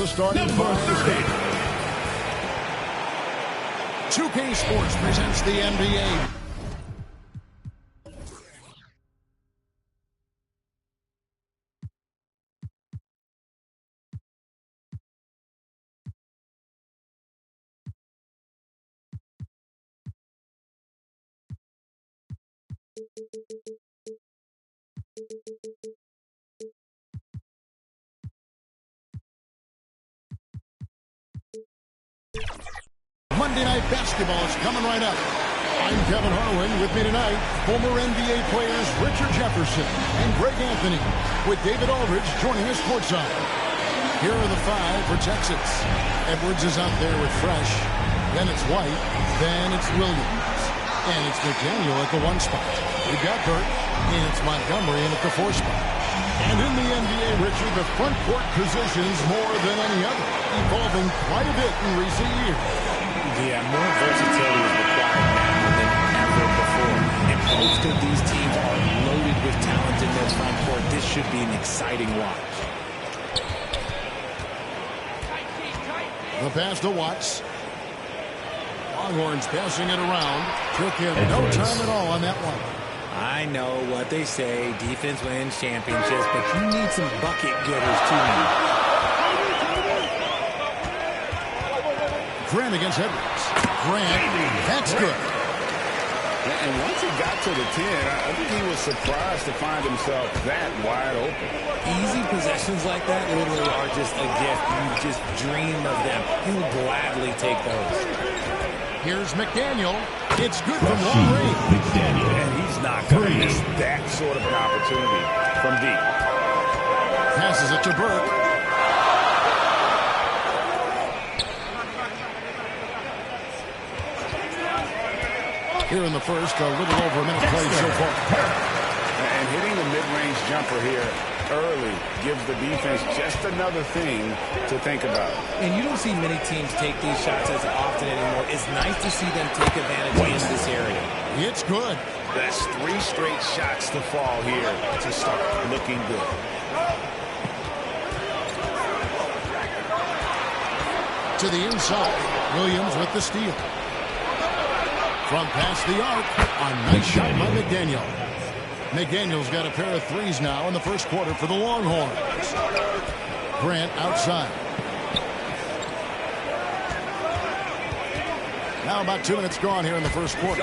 the starting five. 2K Sports presents the NBA. Monday Night Basketball is coming right up. I'm Kevin Harlan. With me tonight, former NBA players Richard Jefferson and Greg Anthony, with David Aldridge joining us courtside. Here are the five for Texas. Edwards is out there with Fresh. Then it's White. Then it's Williams. And it's McDaniel at the 1 spot. We've got Burke. And it's Montgomery in at the 4 spot. And in the NBA, Richard, the front court positions more than any other, evolving quite a bit in recent years. Yeah, more versatility is required now than ever before. And most of these teams are loaded with talent in their front court. This should be an exciting watch. The pass to Watts. Longhorns passing it around. Took him no time at all on that one. I know what they say, defense wins championships, but you need some bucket getters too now. Grant against Edwards. Grant, that's good. And once he got to the 10, I think he was surprised to find himself that wide open. Easy possessions like that literally are just a gift. You just dream of them. He'll gladly take those. Here's McDaniel. It's good from long range. And he's not going to miss that sort of an opportunity from deep. Passes it to Burke. Here in the first, a little over a minute played so far. And hitting the mid-range jumper here early gives the defense just another thing to think about. And you don't see many teams take these shots as often anymore. It's nice to see them take advantage in this area. It's good. That's 3 straight shots to fall here to start looking good. To the inside. Williams with the steal. From past the arc, a nice shot by McDaniel. McDaniel's got a pair of threes now in the first quarter for the Longhorns. Grant outside. Now about 2 minutes gone here in the first quarter.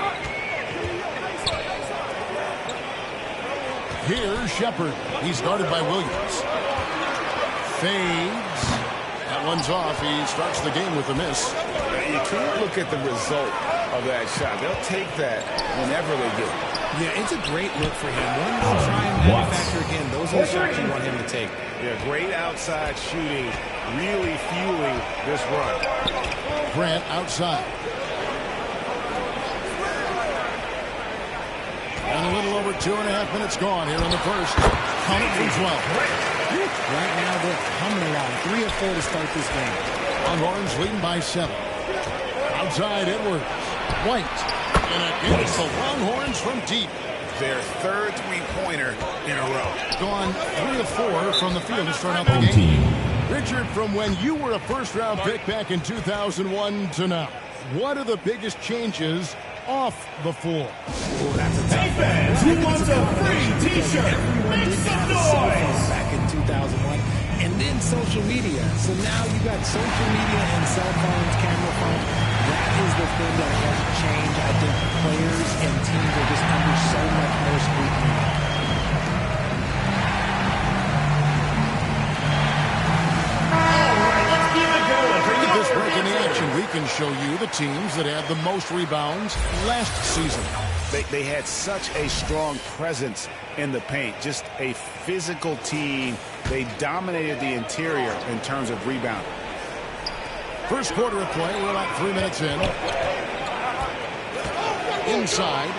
Here's Shepard. He's guarded by Williams. Fades. That one's off. He starts the game with a miss. You can't look at the result of that shot. They'll take that whenever they get it. Yeah, it's a great look for him. When you try and manufacture again, those are the shots you want him to take. Yeah, great outside shooting, really fueling this run. Grant outside. And a little over 2.5 minutes gone here in the first. Count it from 12. Right now, they're humming along. 3 of 4 to start this game. Longhorns leading by 7. Outside Edwards. White. And again, it's the Longhorns from deep. Their third three-pointer in a row. Gone 3 of 4 from the field to start out the game. Richard, from when you were a first-round pick back in 2001 to now, what are the biggest changes off the floor? Oh, that's a tough one. Who wants a free T-shirt? Make some noise! Back in 2001. And then social media. So now you got social media and cell phones, camera phones. That is the thing that has changed. I think players and teams are just under so much more scrutiny. All right, let's keep it going. With this break in the action, we can show you the teams that had the most rebounds last season. They had such a strong presence in the paint, just a physical team. They dominated the interior in terms of rebounding. First quarter of play, we're about 3 minutes in. Inside.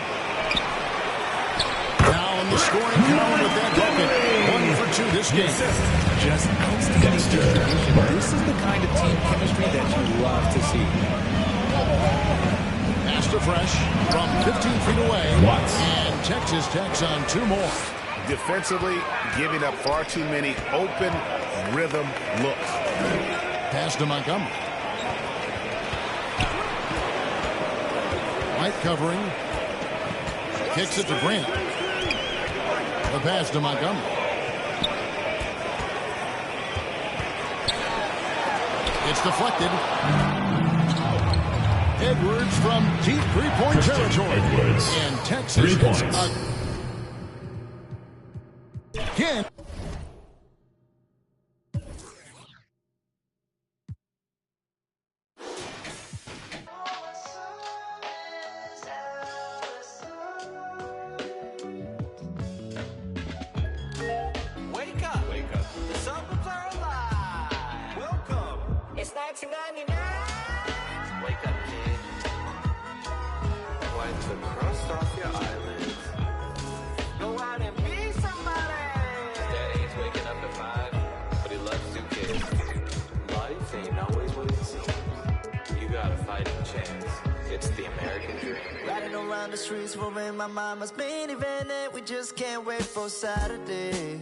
Now in the scoring column with that bucket. 1 for 2 this game. Just outstanding distribution. This is the kind of team chemistry that you love to see. Pass to Fresh from 15 feet away. And Texas tacks on 2 more. Defensively, giving up far too many open rhythm looks. Pass to Montgomery. White covering. Kicks it to Grant. The pass to Montgomery. It's deflected. Edwards from deep three-point territory. Edwards. And Texas 3 points. Again. Wake up. Wake up. The suburbs are alive. Welcome. It's 1999. Wake up, kid. Wipe the crust off your eyelids. Go out and be somebody. Daddy ain't waking up at 5, but he loves 2 kids. Life ain't always what it seems. You got a fighting chance. It's the American dream. Riding around the streets, wearing my mama's minivan, and we just can't wait for Saturday.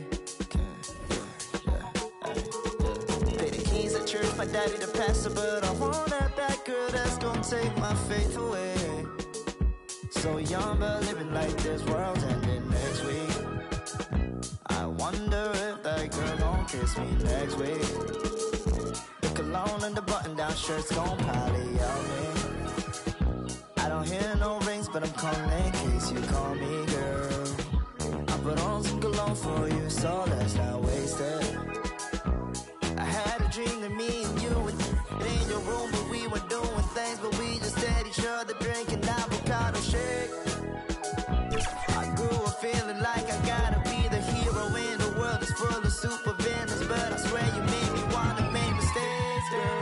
Pay the keys at church, my daddy the pastor, but I want that girl that's gonna take my faith away. So young, but living like this world's ending next week. I wonder if that girl gon' kiss me next week. The cologne and the button-down shirt's gon' probably out me. I don't hear no rings, but I'm calling in case you call me, girl. I put on some cologne for you, so let's not waste it. I had a dream that me and you were in your room, but we were doing things, but we just had each other drinking avocado shake. I grew up feeling like I gotta be the hero in the world that's full of super villains, but I swear you made me wanna make mistakes, girl.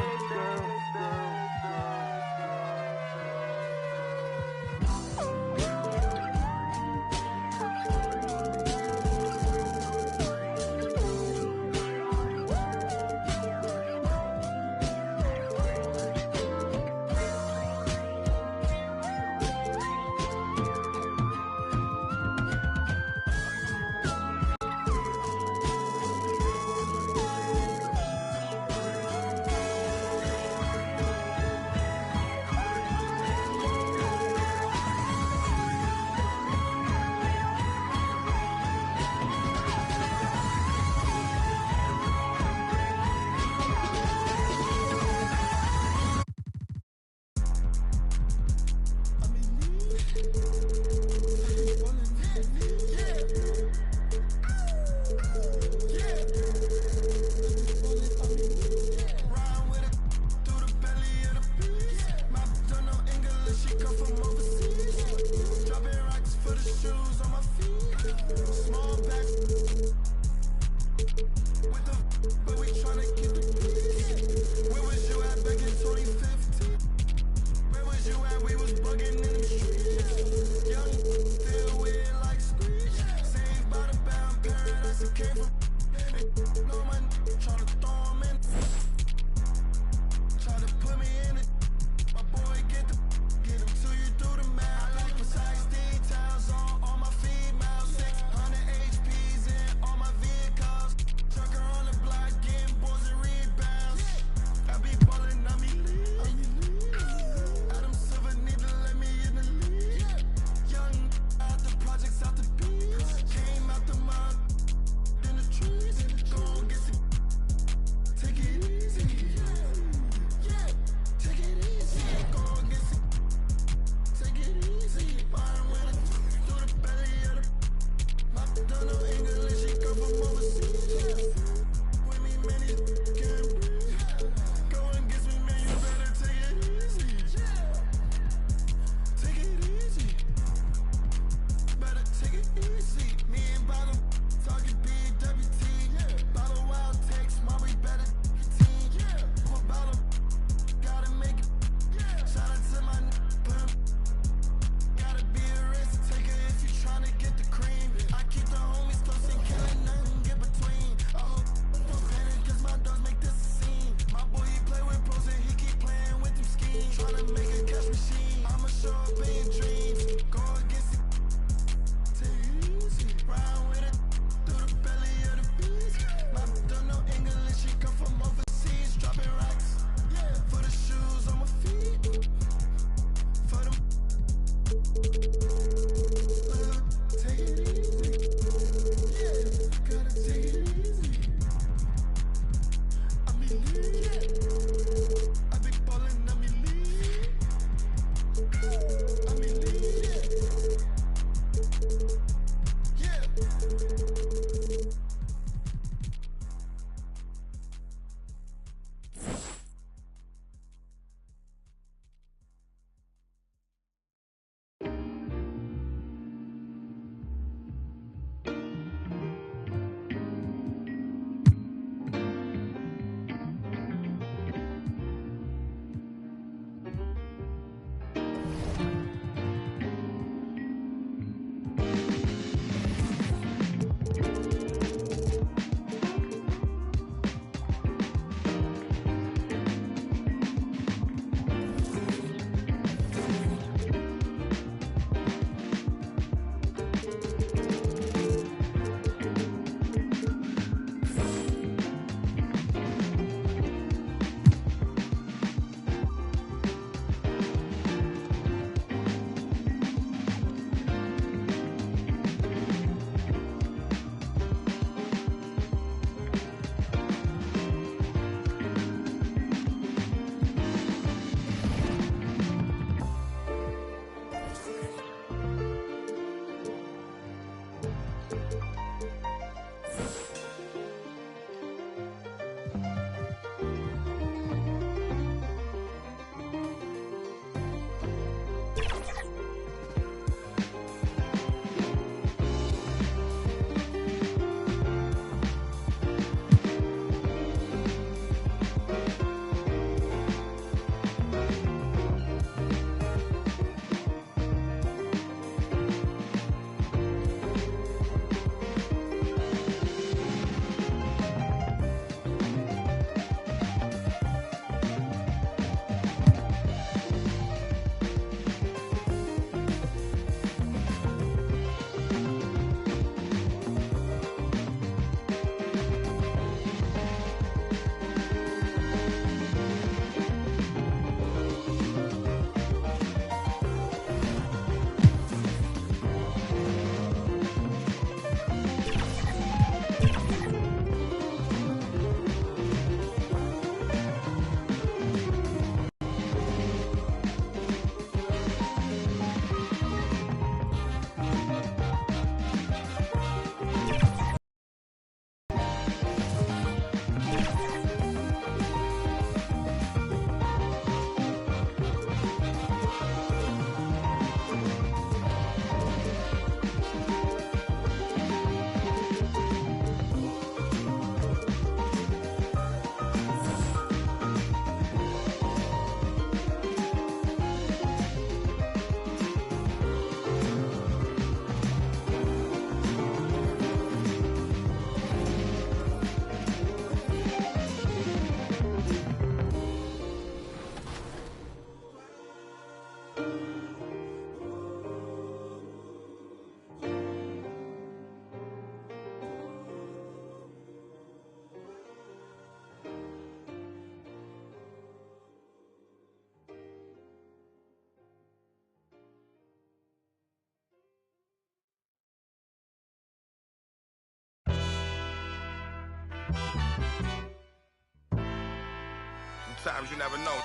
Sometimes you never know.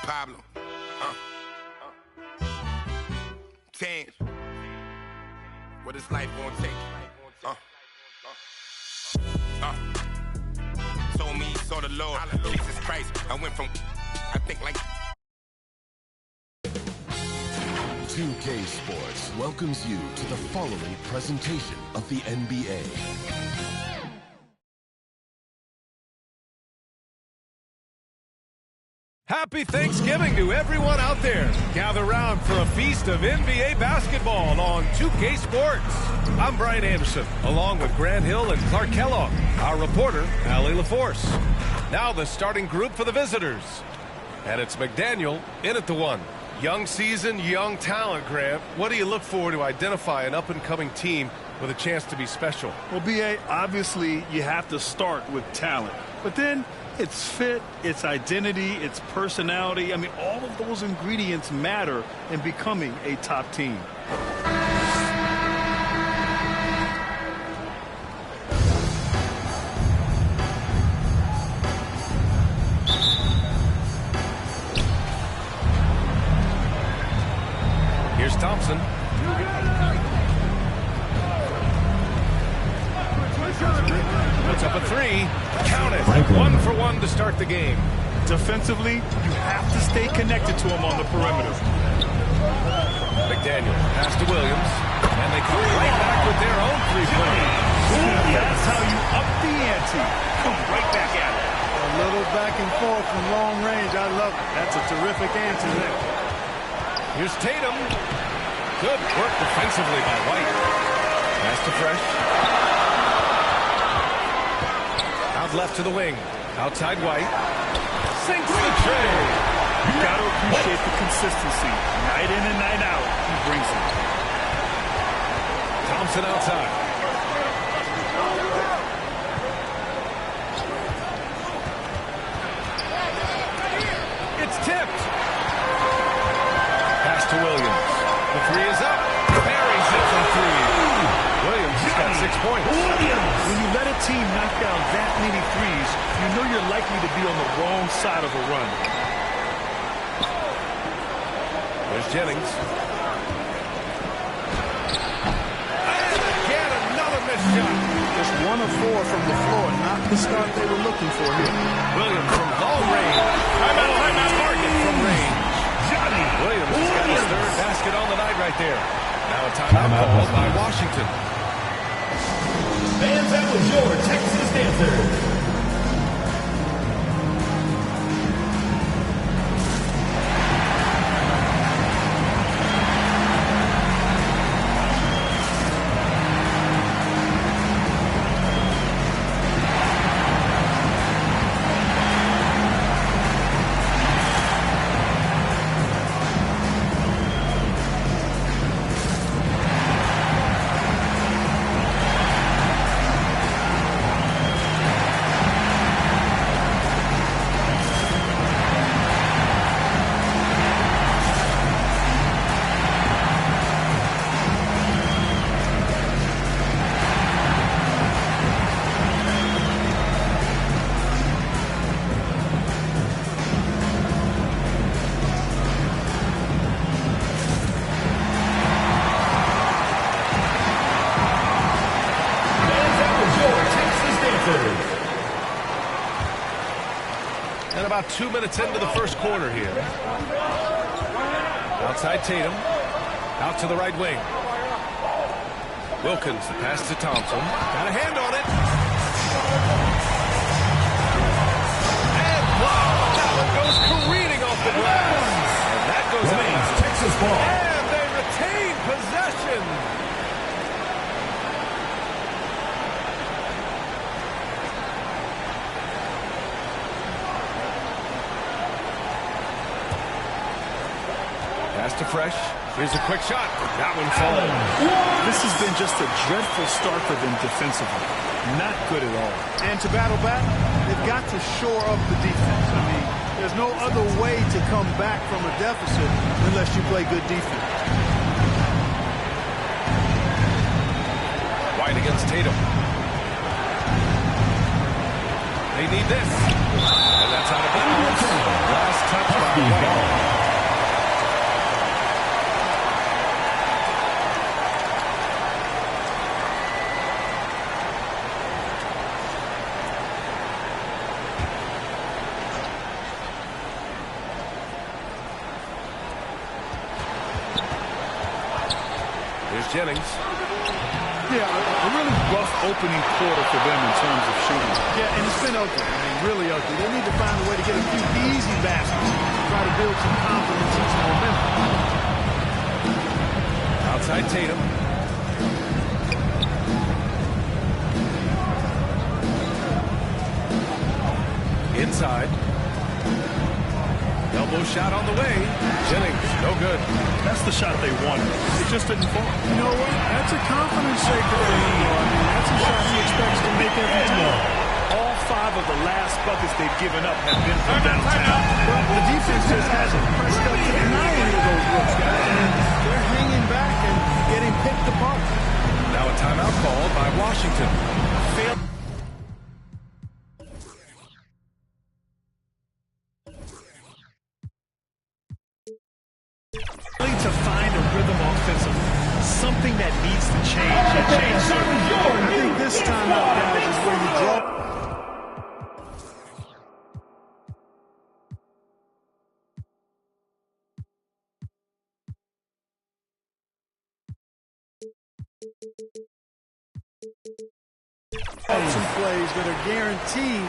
Pablo. Change. What is life gonna take? Told me he saw the Lord. Jesus Christ. I went from, I think like. 2K Sports welcomes you to the following presentation of the NBA. Happy Thanksgiving to everyone out there. Gather round for a feast of NBA basketball on 2K Sports. I'm Brian Anderson, along with Grant Hill and Clark Kellogg, our reporter, Allie LaForce. Now the starting group for the visitors. And it's McDaniel in at the one. Young season, young talent, Grant. What do you look for to identify an up-and-coming team with a chance to be special? Well, B.A., obviously you have to start with talent. But then it's fit, it's identity, it's personality. I mean, all of those ingredients matter in becoming a top team. Here's Thompson. Puts up a three. Count it. 1 for 1 to start the game. Defensively, you have to stay connected to him on the perimeter. McDaniel pass to Williams. And they come right back with their own three-pointer. That's how you up the ante. Come right back at it. A little back and forth from long range. I love it. That's a terrific answer there. Here's Tatum. Good work defensively by White. Pass to Fresh. Out left to the wing. Outside White. Sinks the tray. You got to appreciate the consistency. Night in and night out, he brings it. Thompson outside. It's tipped. Pass to Williams. The three is up. Buries it from three. Williams has got 6 points. When you let a team knock down that many threes, you know you're likely to be on the wrong side of a run. There's Jennings. And again, another missed shot. Just 1 of 4 from the floor. Not the start they were looking for here. Williams from long range. Timeout. Target from range. Williams has got his third basket on the night right there. Now a timeout called by Washington. Fans, that was your Texas answer. And about 2 minutes into the first quarter here. Outside Tatum. Out to the right wing. Wilkins, the pass to Thompson. Got a hand on it. And wow, that one goes careening off the glass. And that goes out. Texas ball. And they retain possession. Pass to Fresh. Here's a quick shot. That one falls. This has been just a dreadful start for them defensively. Not good at all. And to battle back, they've got to shore up the defense. I mean, there's no other way to come back from a deficit unless you play good defense. White against Tatum. They need this. And that's out of bounds. Last touch by White. Jennings. Yeah, a really rough opening quarter for them in terms of shooting. Yeah, and it's been ugly. I mean, really ugly. They need to find a way to get a few easy baskets, try to build some confidence and some momentum. Outside Tatum. Inside. Elbow shot on the way. Jennings, no good. That's the shot they wanted. It just didn't fall. You know what? That's a confidence shaker for him. I mean, that's a shot he expects to make every time. All 5 of the last buckets they've given up have been from downtown. But the defense just hasn't pressed up to deny any of those looks, guys. I mean, they're hanging back and getting picked apart. Now a timeout called by Washington. To find a rhythm offensively, something that needs to change. I think this time out, guys, is where you draw. Some plays that are guaranteed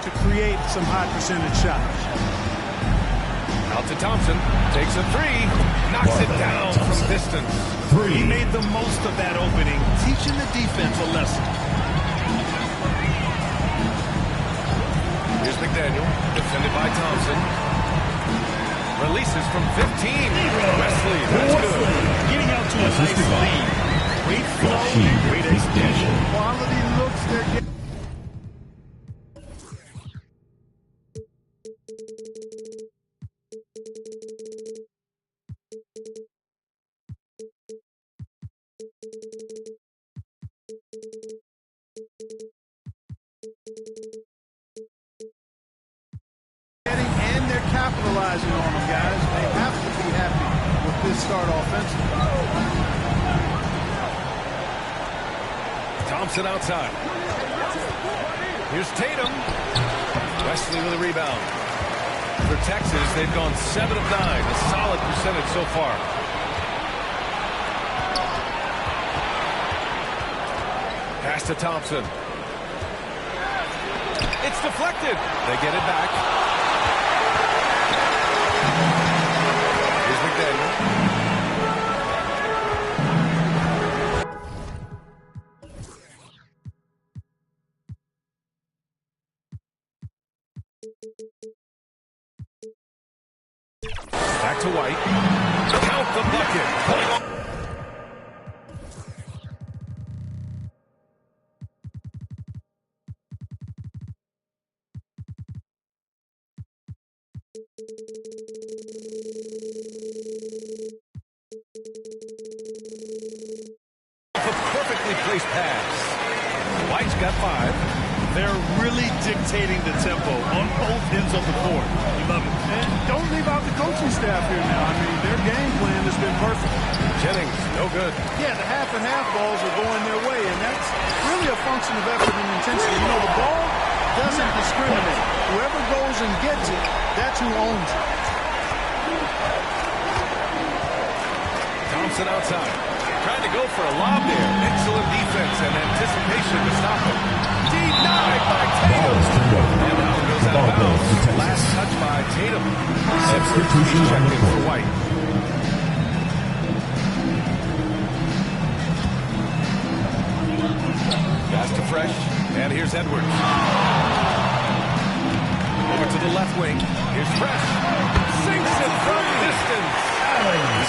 to create some high percentage shots. Out to Thompson, takes a 3, knocks it down from distance. He made the most of that opening, teaching the defense a lesson. Here's McDaniel, defended by Thompson. Releases from 15. Wesley, that's good. Getting out to a nice lead. Great flow, great execution. Quality looks they're getting. And they're capitalizing on them, guys. They have to be happy with this start offensively. Thompson outside. Here's Tatum. Wesley with a rebound. For Texas, they've gone 7 of 9, a solid percentage so far. Pass to Thompson. It's deflected. They get it back. Here's McDaniel. Back to White. Count the bucket. A perfectly placed pass. White's got 5. They're really dictating the tempo on both ends of the court. You love it. And don't leave out the coaching staff here now. I mean, their game plan has been perfect. Jennings, no good. Yeah, the half and half balls are going their way, and that's really a function of effort and intensity. You know, the ball doesn't discriminate. Whoever goes and gets it, that's who owns it. Thompson outside. Trying to go for a lob there. Excellent defense and anticipation to stop him. Denied by Tatum. And now it goes out of bounds. Last touch by Tatum. Substitution checked in for White. Pass to Fresh. And here's Edwards. Over to the left wing. Here's Fresh. Sinks it from distance.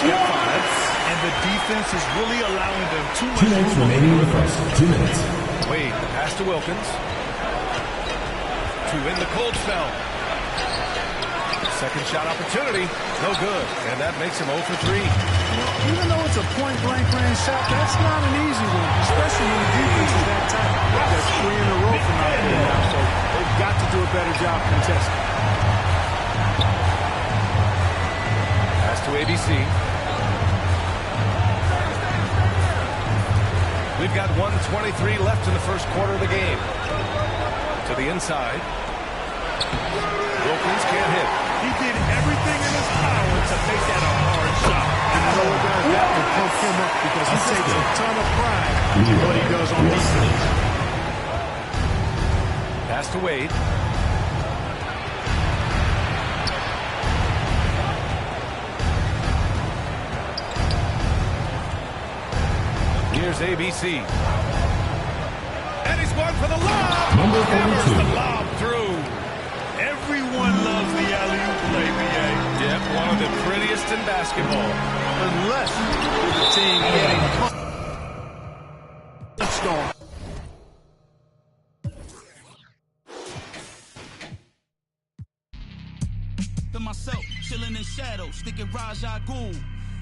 He's got 5. And the defense is really allowing them too much. 2 minutes remaining in the first. 2 minutes. Wade, pass to Wilkins. To in the cold spell. Second shot opportunity. No good. And that makes him 0 for 3. Even though it's a point-blank range shot, that's not an easy one, especially when the defense is that tight. That's 3 in a row from out there now, so they've got to do a better job contesting. Pass to ABC. We've got 1:23 left in the first quarter of the game. To the inside. Wilkins can't hit. He did everything in his power to make that a hard shot. And you know what, guys? That will pump him up because he takes a ton of pride in what he does on defense. Pass to Wade. Here's ABC. And he's going for the lob. Number 42. Hammers the lob through. Everyone loves the alley-oop play, B.A. Yep, one of the prettiest in basketball. Unless you're the team getting punched on. To myself, chilling in shadow, sticking Raja Ghul.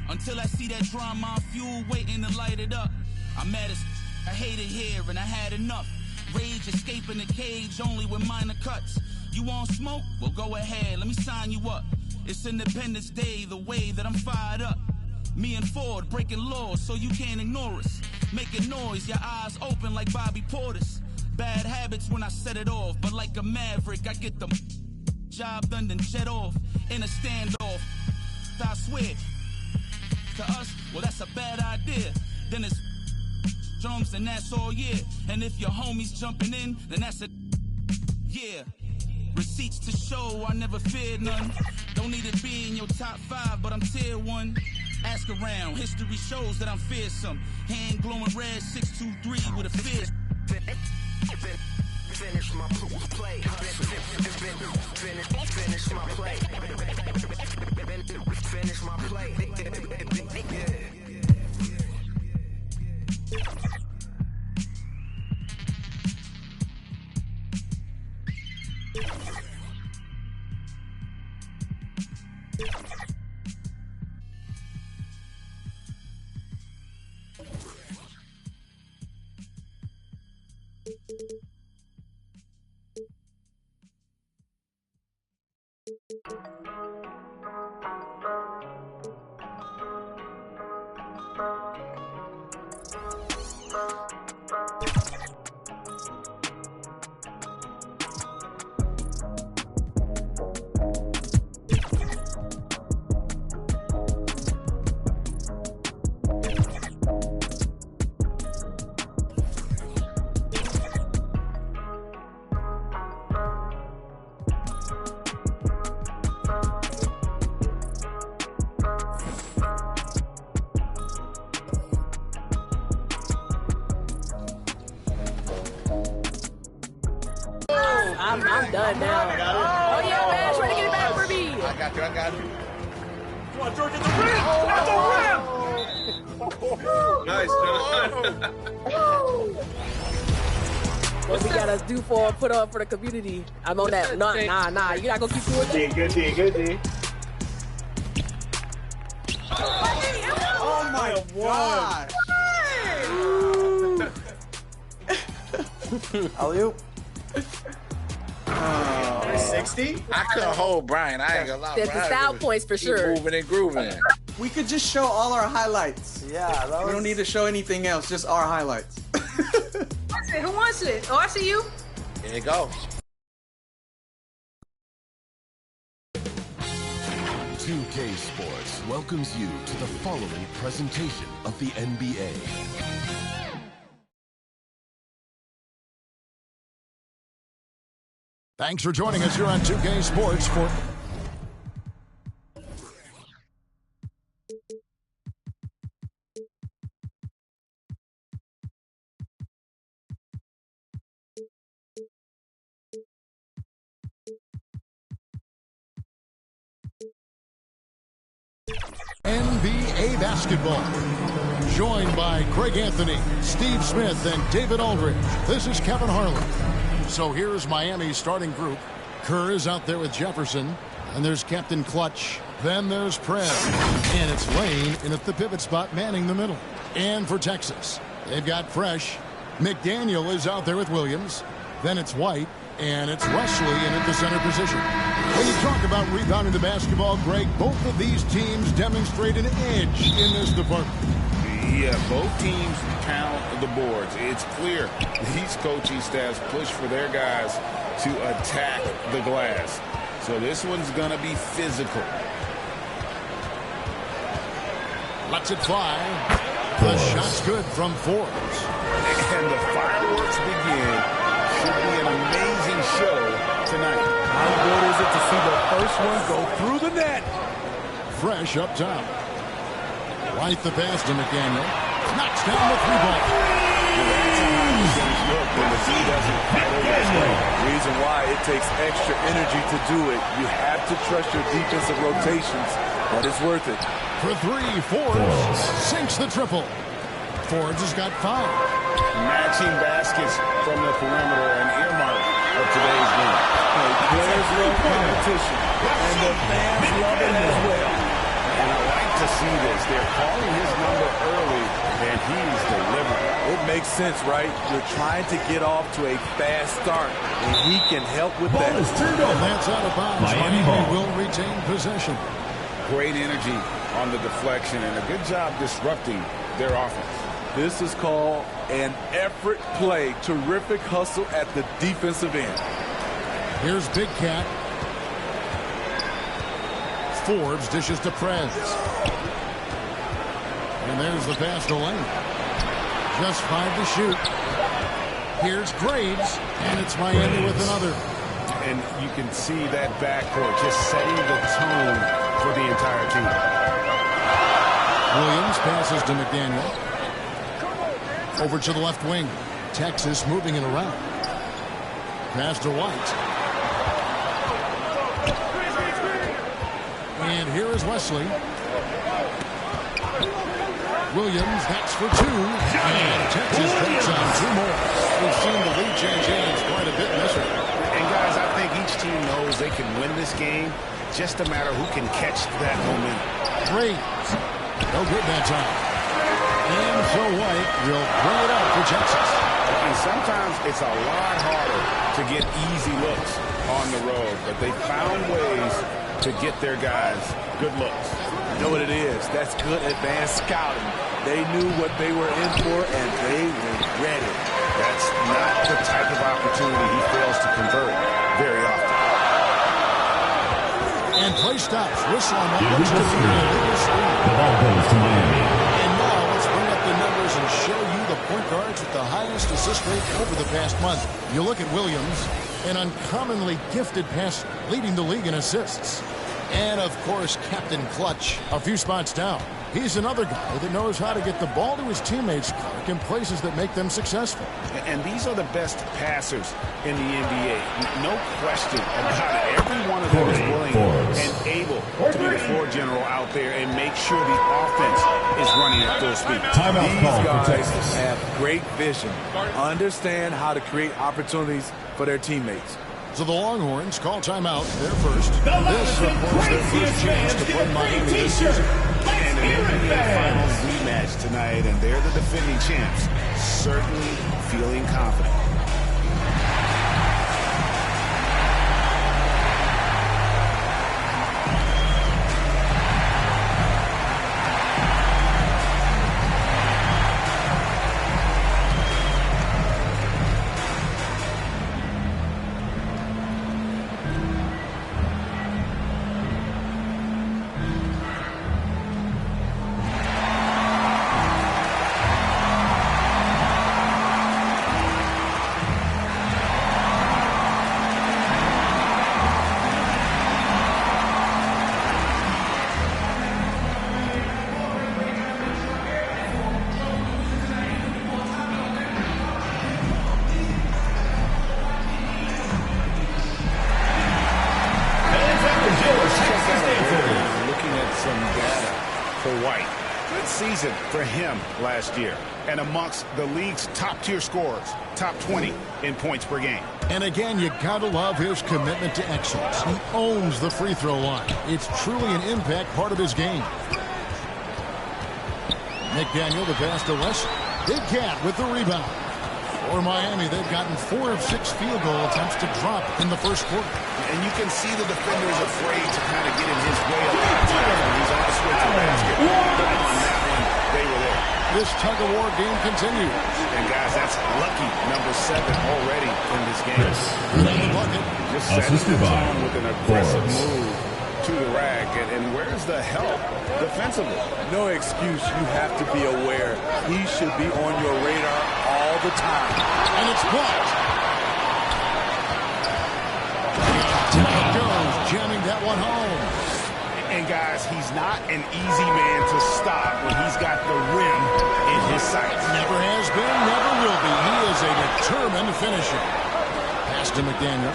Until I see that drama fuel waiting to light it up. I'm mad as I hate it here and I had enough. Rage escaping the cage only with minor cuts. You want smoke? Well, go ahead, let me sign you up. It's Independence Day, the way that I'm fired up. Me and Ford breaking laws so you can't ignore us. Making noise, your eyes open like Bobby Portis. Bad habits when I set it off, but like a maverick, I get them job done then jet off in a standoff. I swear, to us, well, that's a bad idea. Then it's drums and that's all, yeah. And if your homies jumping in, then that's a yeah. Receipts to show, I never feared none. Don't need to be in your top 5, but I'm tier 1. Ask around, history shows that I'm fearsome. Hand glowing red, 623 with a fist. Finish my play. Finish my play. Finish my play. I'm done now. Oh, yeah, man. Try to get it back for me. I got you. Come on, George, at the rim! At the rim! Nice. What we gotta do put up for the community? I'm on that. Nah. You're not gonna keep doing that. Good D. Oh my God! Alley-oop. 60? I couldn't hold Brian. I ain't gonna lie. There's the style points for sure. Moving and grooving. We could just show all our highlights. Yeah, we don't need to show anything else, just our highlights. Who wants it? Oh, I see you. Here you go. 2K Sports welcomes you to the following presentation of the NBA. Thanks for joining us here on 2K Sports for NBA basketball. Joined by Greg Anthony, Steve Smith, and David Aldridge. This is Kevin Harlan. So here's Miami's starting group. Kerr is out there with Jefferson. And there's Captain Clutch. Then there's Prez. And it's Lane in at the pivot spot, manning the middle. And for Texas, they've got Fresh. McDaniel is out there with Williams. Then it's White. And it's Wesley in at the center position. When you talk about rebounding the basketball, Greg, both of these teams demonstrate an edge in this department. Yeah, both teams pound the boards. It's clear these coaching staffs push for their guys to attack the glass. So this one's going to be physical. Lets it fly. The shot's good from Forbes. And the fireworks begin. Should be an amazing show tonight. How good is it to see the first one go through the net? Fresh up top. Right the pass to McDaniel. Knocks down the three ball. Look, when the D doesn't fight over his way. Reason why it takes extra energy to do it. You have to trust your defensive rotations, but it's worth it. For three, Forbes sinks the triple. Forbes has got 5. Matching baskets from the perimeter, an earmark of today's game. Players love competition, and the fans love it as well. And I like to see this. They're calling his number early, and he's delivering. It makes sense, right? You're trying to get off to a fast start, and he can help with that. That's out of bounds. Miami will retain possession. Great energy on the deflection, and a good job disrupting their offense. This is called an effort play. Terrific hustle at the defensive end. Here's Big Cat. Forbes dishes to Prez. And there's the pass to Lane. Just 5 to shoot. Here's Graves, and it's Miami with another. And you can see that backcourt just setting the tone for the entire team. Williams passes to McDaniel. Over to the left wing. Texas moving it around. Pass to White. And here is Wesley. Williams, that's for 2. And Texas takes on 2 more. We've seen the lead change hands quite a bit in this one. And guys, I think each team knows they can win this game. Just a matter who can catch that momentum. Graves. No good that time. And so White will bring it up for Texas. And sometimes it's a lot harder to get easy looks on the road, but they found ways to get their guys good looks. You know what it is? That's good advanced scouting. They knew what they were in for, and they were ready. That's not the type of opportunity he fails to convert very often. And play stops. Whistle on that. The ball goes to Miami. And now let's bring up the numbers and show you the point guards with the highest assist rate over the past month. You look at Williams, an uncommonly gifted passer, leading the league in assists. And, of course, Captain Clutch, a few spots down. He's another guy that knows how to get the ball to his teammates, Clark, in places that make them successful. And these are the best passers in the NBA. No question about it. Every one of them is willing and able to be the floor general out there and make sure the offense is running at full speed. These guys have great vision, understand how to create opportunities for their teammates. So the Longhorns call timeout. They're first. This, of course, their first chance to play Miami this season. And an NBA Finals rematch tonight, and they're the defending champs. Certainly feeling confident. Season for him last year, and amongst the league's top-tier scorers, top 20 in points per game. And again, you gotta love his commitment to excellence. He owns the free throw line. It's truly an impact part of his game. McDaniel, the pass to Wesley. Big Cat with the rebound. For Miami, they've gotten 4 of 6 field goal attempts to drop in the first quarter. And you can see the defender's afraid to kind of get in his way a lot of times when he's on his way to the basket. But on that one, they were there. This tug-of-war game continues. And, guys, that's lucky number 7 already in this game. The bucket. Just setting the tone with an aggressive move to the rack. And where's the help defensively? No excuse. You have to be aware. He should be on your radar all the time. And it's blocked. And down it goes, jamming that one home. And, guys, he's not an easy man to stop when he's got the rim in his sights. Never has been, never will be. He is a determined finisher. Pass to McDaniel.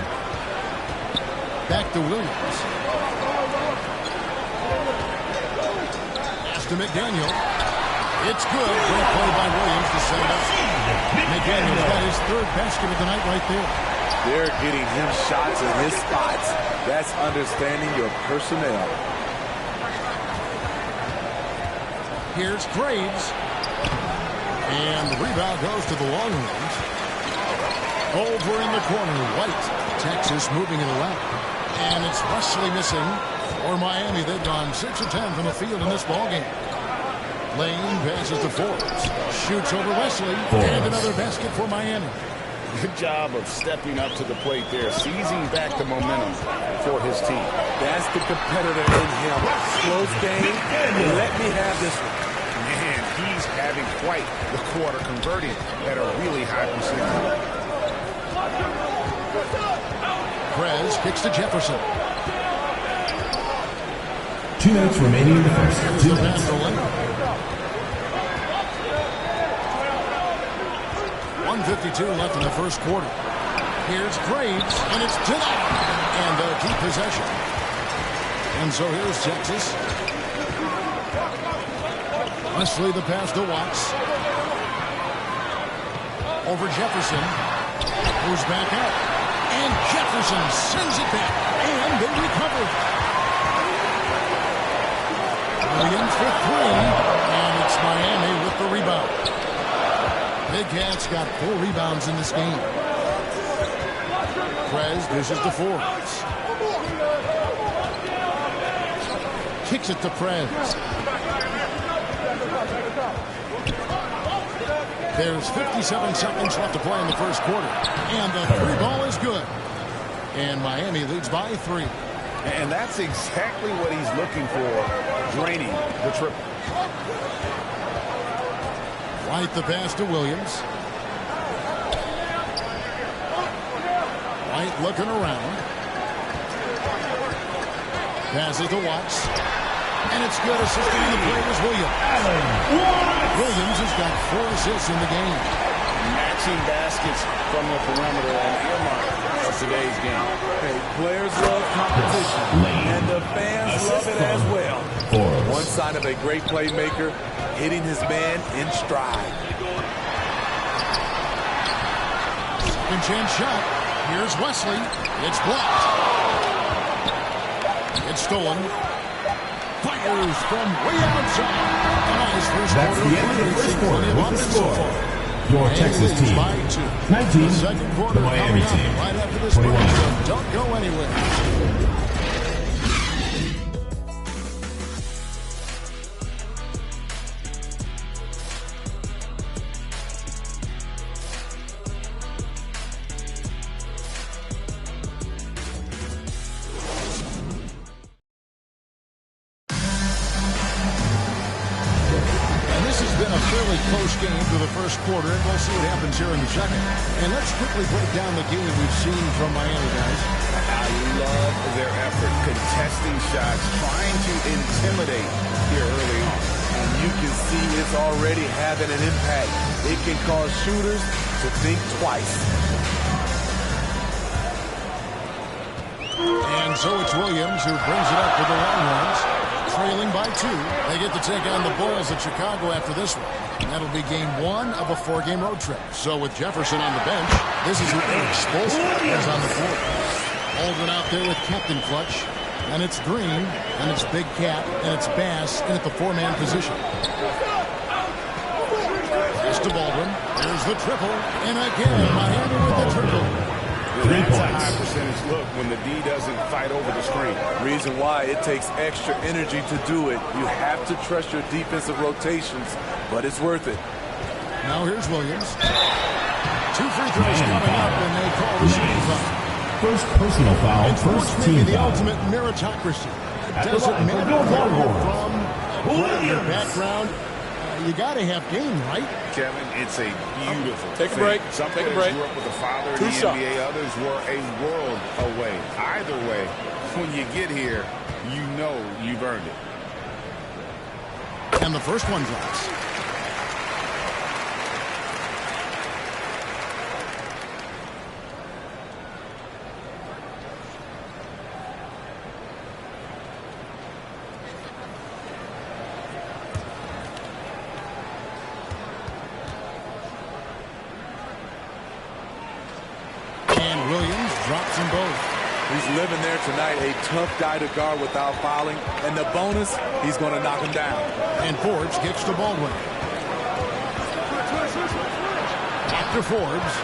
Back to Williams. Pass to McDaniel. It's good. Great play by Williams to set it up. McDaniel's got his 3rd basket of the night right there. They're getting him shots in his spots. That's understanding your personnel. Here's Graves. And the rebound goes to the long range. Over in the corner, White. Texas moving it around. And it's Wesley missing. For Miami, they've gone 6 of 10 from the field in this ballgame. Lane passes to Forbes. Shoots over Wesley. And another basket for Miami. Good job of stepping up to the plate there, seizing back the momentum for his team. That's the competitor in him. Close game. Let me have this one. Man, he's having quite the quarter, converting at a really high percentage. Prez kicks to Jefferson. 2 minutes remaining in the first. 2 minutes. 1:52 left in the first quarter. Here's Graves, and it's denied. And they'll keep possession. And so here's Texas. Wesley the pass to Watts. Over Jefferson. Moves back out. And Jefferson sends it back. And they recover. Williams for 3. And it's Miami with the rebound. Big Cat's got 4 rebounds in this game. Prez dishes to Forbes. Kicks it to Prez. There's 57 seconds left to play in the first quarter. And the 3 ball is good. And Miami leads by 3. And that's exactly what he's looking for, draining the triple. White the pass to Williams. White looking around. Passes to Watts. And it's good. Assisting in the play is Williams. Williams has got 4 assists in the game. Matching baskets from the perimeter and earmark for today's game. Hey, players love competition. And the fans love it as well. One sign of a great playmaker, hitting his man in stride. Second chance shot. Here's Wesley. It's blocked. It's stolen. Fires from way outside. That's the end of the first quarter with the score. Your Texas team, 19, the Miami team, 21. Don't go anywhere. Quarter, and we'll see what happens here in the second. And let's quickly break down the game we've seen from Miami, guys. I love their effort, contesting shots, trying to intimidate here early on. And you can see it's already having an impact. It can cause shooters to think twice. And so it's Williams who brings it up for the Longhorns. Trailing by 2. They get to take on the Bulls at Chicago after this one. And that'll be game 1 of a 4-game road trip. So with Jefferson on the bench, this is who Eric Spoelstra is on the floor. Aldrin out there with Captain Clutch. And it's Green, and it's Big Cat, and it's Bass, and at the 4-man position. Pass to Baldwin, There's the triple, and again, Miami with the triple. That's a high percentage look when the D doesn't fight over the screen. Reason why it takes extra energy to do it. You have to trust your defensive rotations, but it's worth it. Now here's Williams. 2 free throws coming up, and they call the shooting foul. First personal foul, first team the foul. ultimate meritocracy. It doesn't matter where you're from, what your background. You got to have game, right? Kevin, it's a beautiful Take a thing. break. Some Take a players break. grew up with a father in Two the shots. NBA. Others were a world away. Either way, when you get here, you know you've earned it. And the first one drops. Williams drops them both. He's living there tonight, a tough guy to guard without fouling. And the bonus, he's going to knock him down. And Forbes kicks to Baldwin. Back to Forbes.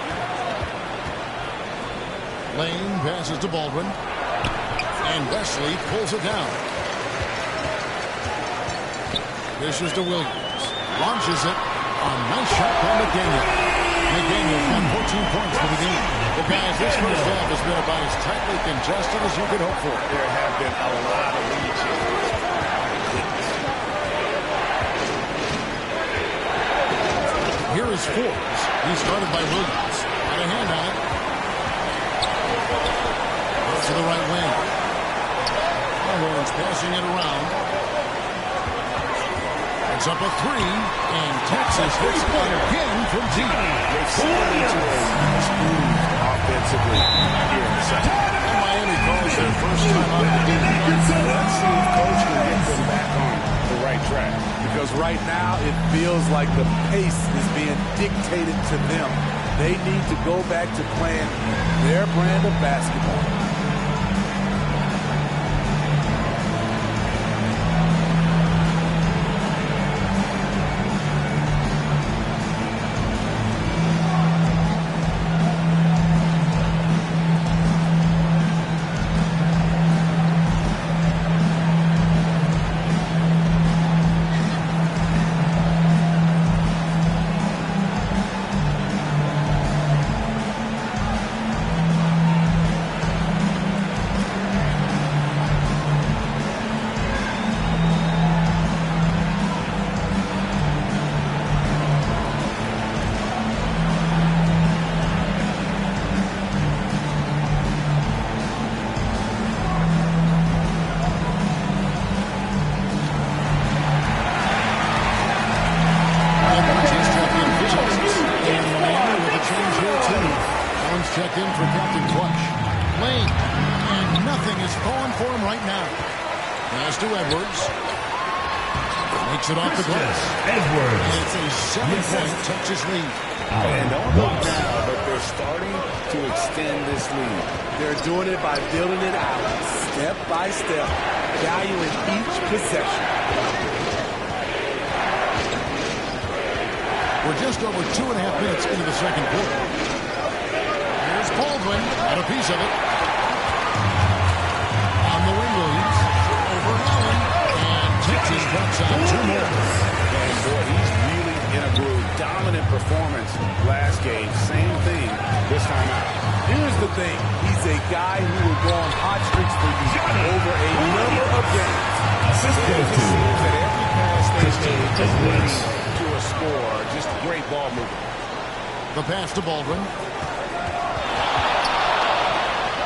Lane passes to Baldwin. And Wesley pulls it down. This is to Williams. Launches it. A nice shot by McDaniel. McDaniel's got 14 points for the game. Well, guys, this first half has been about as tightly congested as you could hope for. There have been a lot of lead changes. Here is Forbes. He's started by Williams. Got a hand on it. Goes to the right wing. Horns passing it around. It's up a 3, and Texas hits it again from deep. They settled into a nice groove offensively here in the second. And Miami calls their first time out of the game. Let's see if Coach can get them back on the right track. Because right now it feels like the pace is being dictated to them. They need to go back to playing their brand of basketball. Checked in for Captain Clutch. Lane, and nothing is falling for him right now. Pass to Edwards. Makes it off the glass. Edwards. And it's a 7-point Texas lead. And don't look now, but they're starting to extend this lead. They're doing it by building it out, step by step, valuing each possession. We're just over 2.5 minutes into the second quarter. Here's Baldwin, got a piece of it. On the wing, Williams. Over Allen. And Texas cuts out 2 more. And boy, he's really in a groove. Dominant performance last game. Same thing this time out. Here's the thing. He's a guy who will go on hot streaks for you over a number of games. Assist goes to that every pass they Christian made Edwards. to a score. Just great ball movement. The pass to Baldwin.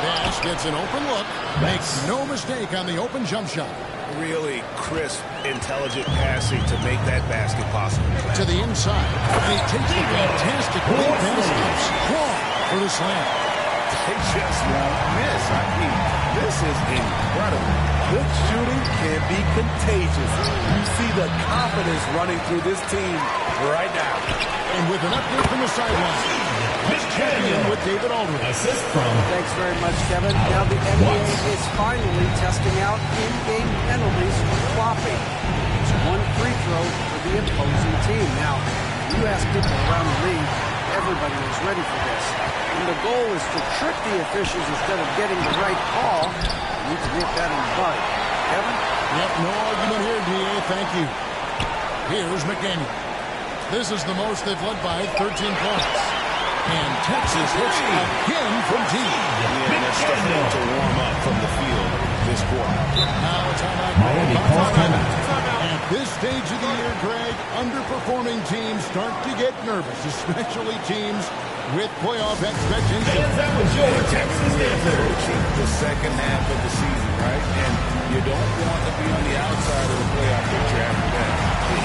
Dash gets an open look. Makes no mistake on the open jump shot. Really crisp, intelligent passing to make that basket possible. To the inside. And he takes the fantastic lead pass out strong for the slam. They just won't miss. I mean, this is incredible. Good shooting can be contagious. You see the confidence running through this team right now. And with an update from the sideline, let's check in with David Aldridge. Assist from Thanks very much, Kevin. Now the NBA is finally testing out in-game penalties for flopping. It's 1 free throw for the opposing team. Now, you ask people around the league, everybody is ready for this. And the goal is to trick the officials instead of getting the right call. You need to nip that in the bud. Kevin? Yep, no argument here, D.A. Thank you. Here's McDaniel. This is the most they've led by 13 points. And Texas hits again from T. Yeah, they're starting to warm up from the field this quarter. Now a timeout. Miami calls timeout. At this stage of the year, Greg, underperforming teams start to get nervous, especially teams with playoff expectations. And that was your Texas answer. The second half of the season, right? And you don't want to be on the outside of the playoff picture after that.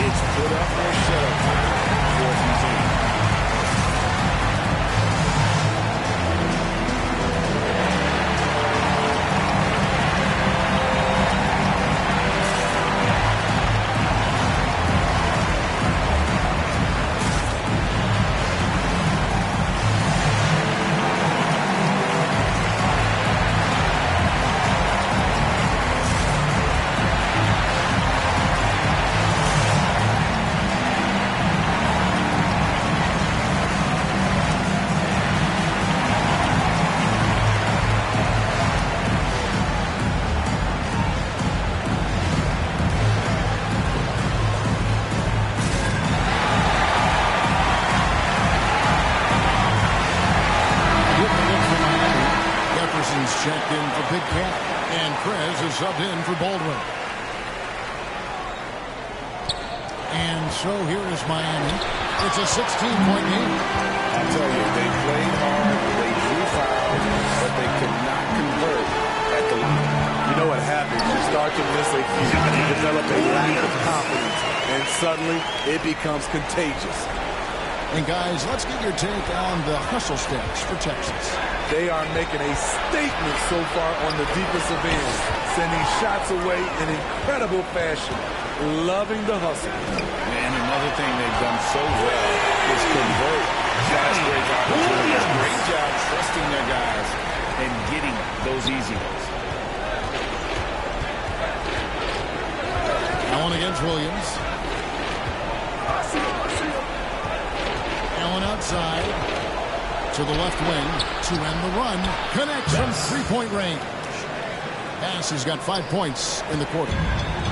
It's put up or shut up time for some teams. Checked in for Big Cat, and Krez is subbed in for Baldwin. And so here is Miami. It's a 16-point game. I'll tell you, they played hard, they drew fouls, but they could not convert at the line. You know what happens? You start to miss a few. You develop a lack of confidence, and suddenly it becomes contagious. And guys, let's get your take on the hustle stats for Texas. They are making a statement so far on the defensive end, sending shots away in incredible fashion, loving the hustle. And another thing they've done so well is convert fast break opportunities. Great job trusting their guys and getting those easy ones. Allen against Williams. Allen outside to the left wing to end the run. Connects from three-point range. Bass has got 5 points in the quarter.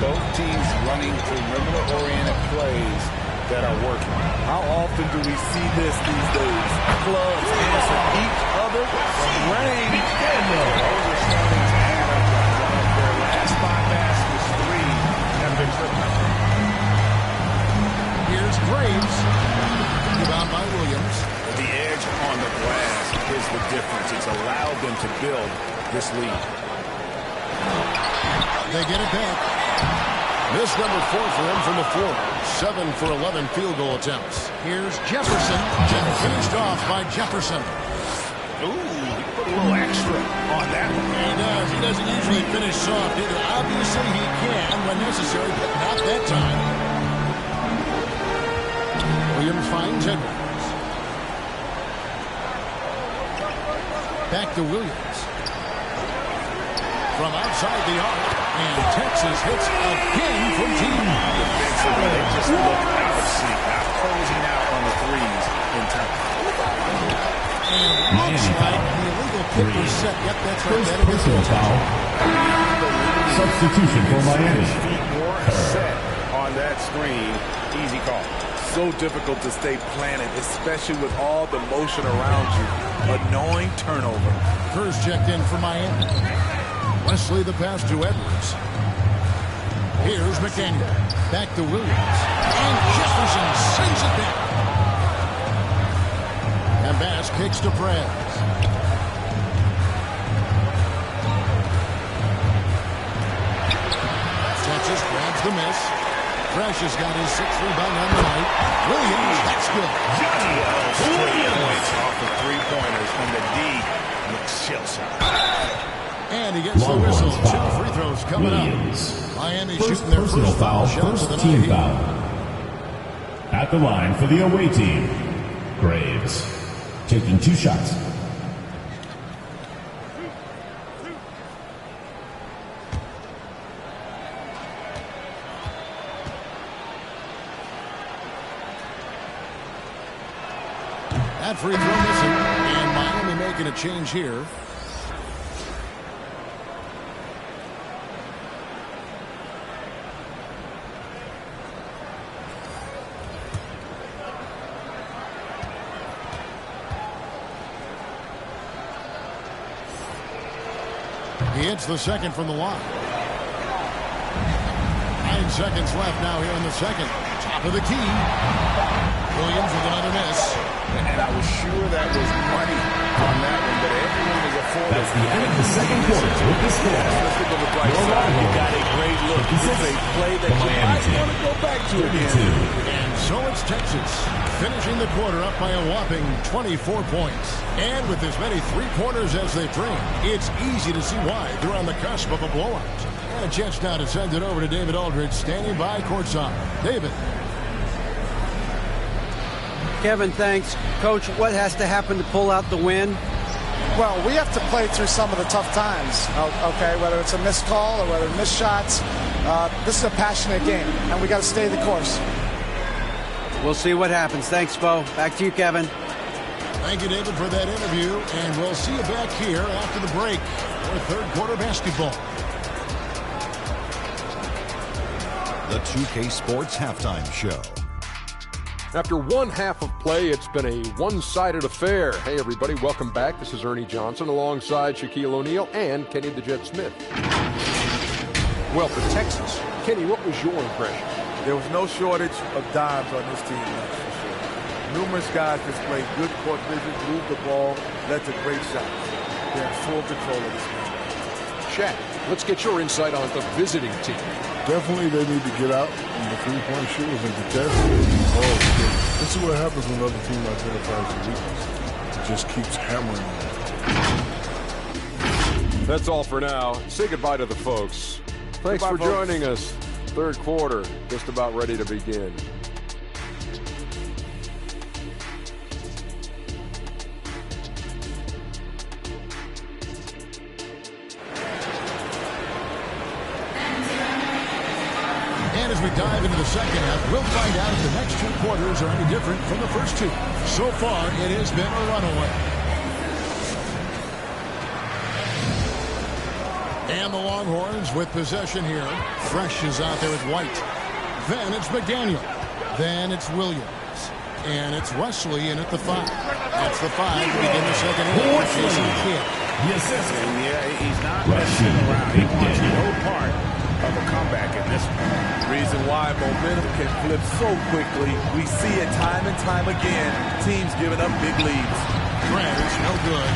Both teams running perimeter-oriented plays that are working. How often do we see this these days? Clubs answer each other from range. Those are starting to add up. Their last 5 baskets, 3 have been tripped. Here's Graves. Rebound by Williams. The edge on the glass is the difference. It's allowed them to build this lead. They get it back. This number 4 for him from the floor. 7 for 11 field goal attempts. Here's Jefferson. Finished off by Jefferson. Ooh, he put a little extra on that one. He does. He doesn't usually finish soft either. Obviously he can when necessary, but not that time. Williams finds Edwards. Back to Williams. From outside the arc. And Texas hits again from team. Defensively, they just look out of sync, not closing out on the threes in time. And looks like the illegal kick was set. Yep, that's right. That is personal foul. Substitution for Miami. Feet more set on that screen. Easy call. So difficult to stay planted, especially with all the motion around you. Annoying turnover. Kerr's checked in for Miami. Wesley the pass to Edwards. Here's McDaniel. Back to Williams. And Jefferson sends it back. And Bass kicks to Prez. Texas grabs the miss. Fresh has got his 6th rebound on the night. Williams, that's good. Points off the three-pointers, and the D looks shell-shocked. And he gets the whistle. 2 free throws coming up. Miami shooting their personal foul, first team foul. At the line for the away team, Graves, taking 2 shots. That free throw missing. And Miami making a change here. He hits the second from the line. 9 seconds left now here in the second. Top of the key. Williams with another miss. And I was sure that was money on that one, but everyone is afforded. That's the end of the second quarter with the score. Let's look on the bright side. You got a great look. It's a play that you might want to go back to again. And so it's Texas finishing the quarter up by a whopping 24 points. And with as many three-pointers as they bring, it's easy to see why they're on the cusp of a blowout. And a chance now to send it over to David Aldridge, standing by courtside. David. Kevin, thanks. Coach, what has to happen to pull out the win? Well, we have to play through some of the tough times, okay, whether it's a missed call or whether missed shots. This is a passionate game, and we got to stay the course. We'll see what happens. Thanks, Bo. Back to you, Kevin. Thank you, David, for that interview, and we'll see you back here after the break for third quarter basketball. The 2K Sports Halftime Show. After one half of play, it's been a one-sided affair. Hey, everybody, welcome back. This is Ernie Johnson alongside Shaquille O'Neal and Kenny the Jet Smith. Well, for Texas, Kenny, what was your impression? There was no shortage of dimes on this team, that's for sure. Numerous guys displayed good court vision, moved the ball, led to great shots. They're in full control of this game. Shaq, let's get your insight on the visiting team. Definitely they need to get out in the three-point shooters and contest. This is what happens when another team identifies the weakness. It just keeps hammering them. That's all for now. Say goodbye to the folks. Thanks for joining us. Third quarter, just about ready to begin. And as we dive into the second half, we'll find out if the next two quarters are any different from the first two. So far, it has been a runaway. And the Longhorns with possession here. Fresh is out there with White. Then it's McDaniel. Then it's Williams. And it's Wesley in at the 5. That's the 5 to begin the second half. Jason Kidd. The assistant. Yeah, he's not messing around. He wants no part of a comeback in this one. Reason why momentum can flip so quickly. We see it time and time again. Teams giving up big leads. Grant's no good.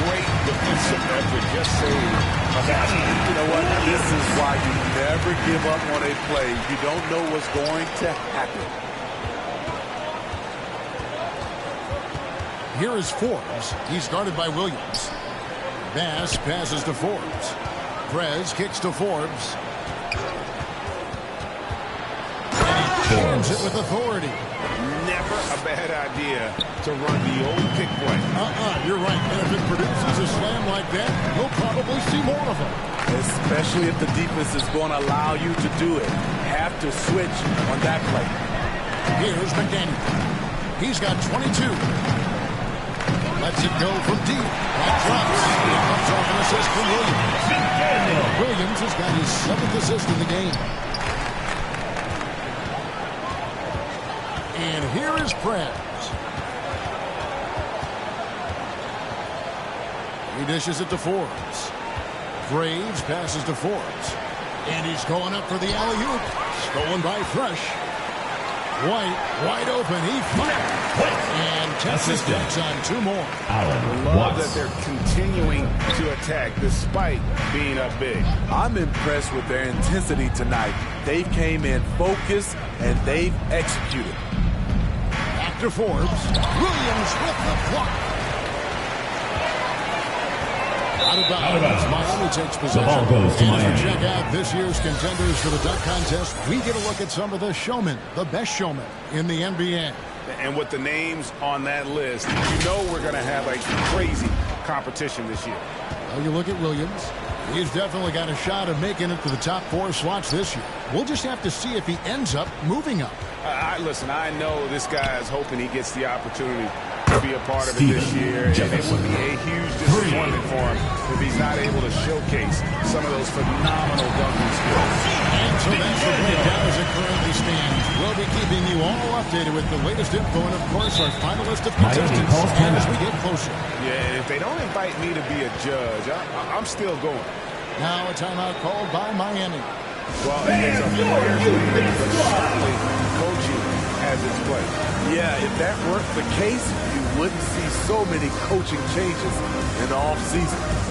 Great defensive effort. Just saved. You know what? This is why you never give up on a play. You don't know what's going to happen. Here is Forbes. He's guarded by Williams. Bass passes to Forbes. Prez kicks to Forbes. And he jams it with authority. Never a bad idea to run the old pick play. You're right. And if it produces a slam like that, you'll probably see more of them. Especially if the defense is going to allow you to do it. Have to switch on that play. Here's McDaniel. He's got 22. Lets it go from deep. That drops. It comes off an assist from Williams. Williams has got his 7th assist in the game. And here is Prez. He dishes it to Forbes. Graves passes to Forbes. And he's going up for the alley-oop. Stolen by Fresh. White, wide open. He fired. And Texas gets on 2 more. I love that they're continuing to attack despite being up big. I'm impressed with their intensity tonight. They came in focused and they've executed. Back to Forbes. Williams with the block. Out of bounds. Miami takes possession. The ball goes to Miami. And as we check out this year's contenders for the dunk contest, we get a look at some of the showmen, the best showmen in the NBA. And with the names on that list, you know we're going to have a crazy competition this year. Well, you look at Williams. He's definitely got a shot of making it to the top 4 slots this year. We'll just have to see if he ends up moving up. Listen, I know this guy is hoping he gets the opportunity to to be a part of it this year, and it would be a huge disappointment for him if he's not able to showcase some of those phenomenal dunking skills. And so that's the breakdown as it currently stands. We'll be keeping you all updated with the latest info and, of course, our final list of contestants as we get closer. Yeah, if they don't invite me to be a judge, I'm still going. Now a timeout called by Miami. Well, it's a player's league, but certainly coaching has its place. Yeah, if that weren't the case, you wouldn't see so many coaching changes in the offseason.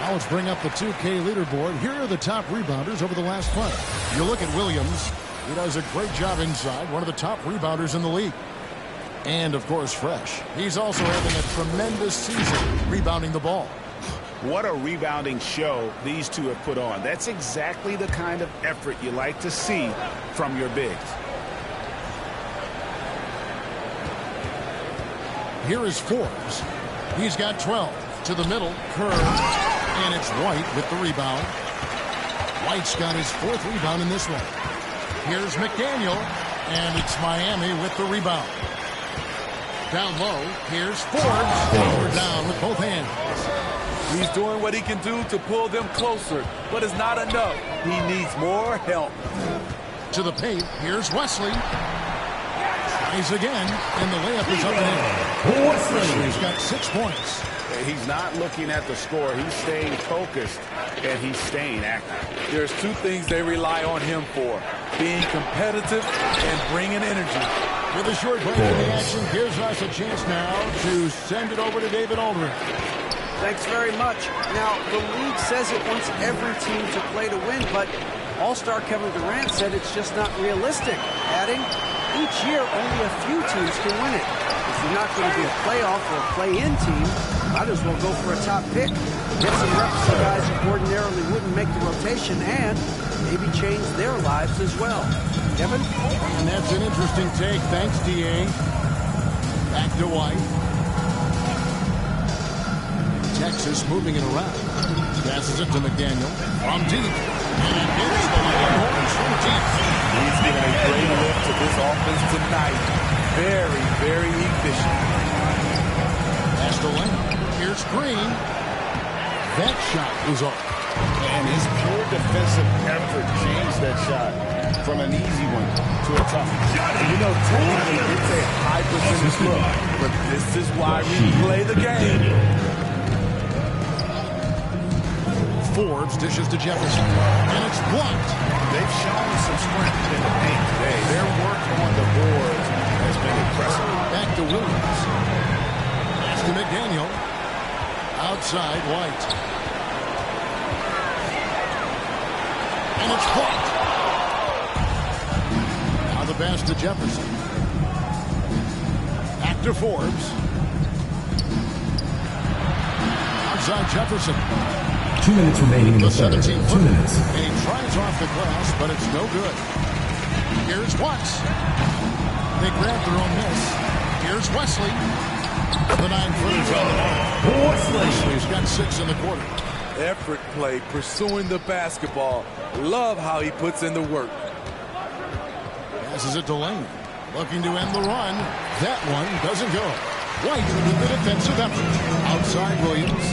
Now let's bring up the 2K leaderboard. Here are the top rebounders over the last month. You look at Williams. He does a great job inside. One of the top rebounders in the league. And, of course, Fresh. He's also having a tremendous season rebounding the ball. What a rebounding show these two have put on. That's exactly the kind of effort you like to see from your bigs. Here is Forbes. He's got 12. To the middle, curve, and it's White with the rebound. White's got his 4th rebound in this one. Here's McDaniel, and it's Miami with the rebound. Down low, here's Forbes. Powered down with both hands. He's doing what he can do to pull them closer, but it's not enough. He needs more help. To the paint, here's Wesley. Tries again, and the layup is up and in. Wesley's got 6 points. He's not looking at the score. He's staying focused, and he's staying active. There's 2 things they rely on him for: being competitive and bringing energy. With a short break in the action, gives us a chance now to send it over to David Aldridge. Thanks very much. Now, the league says it wants every team to play to win, but All-Star Kevin Durant said it's just not realistic, adding, each year only a few teams can win it. If you're not going to be a playoff or a play-in team, might as well go for a top pick. Get some reps to guys who ordinarily wouldn't make the rotation and maybe change their lives as well. Kevin? And that's an interesting take. Thanks, D.A. Back to White. Texas moving it around. Passes it to McDaniel. From deep. And hits the Longhorns from deep. He's given a great lift to this offense tonight. Very, very efficient. Pass to Lane. Here's Green. That shot is off. And his pure defensive effort changed that shot from an easy one to a tough one. You know, technically it's a high percentage look, but this is why we play the game. Forbes dishes to Jefferson, and it's blocked. They've shown some strength in the paint today. Their work on the boards has been impressive. Back to Williams. Pass to McDaniel. Outside, White. And it's blocked. Now the pass to Jefferson. Back to Forbes. Outside Jefferson. 2 minutes remaining in the third. 2 minutes. And he tries off the glass, but it's no good. Here's Watts. They grab their own miss. Here's Wesley. The 9-footers on the line. Wesley's got 6 in the quarter. Effort play, pursuing the basketball. Love how he puts in the work. Passes it to Lane. Looking to end the run. That one doesn't go. White with the defensive effort. Outside Williams.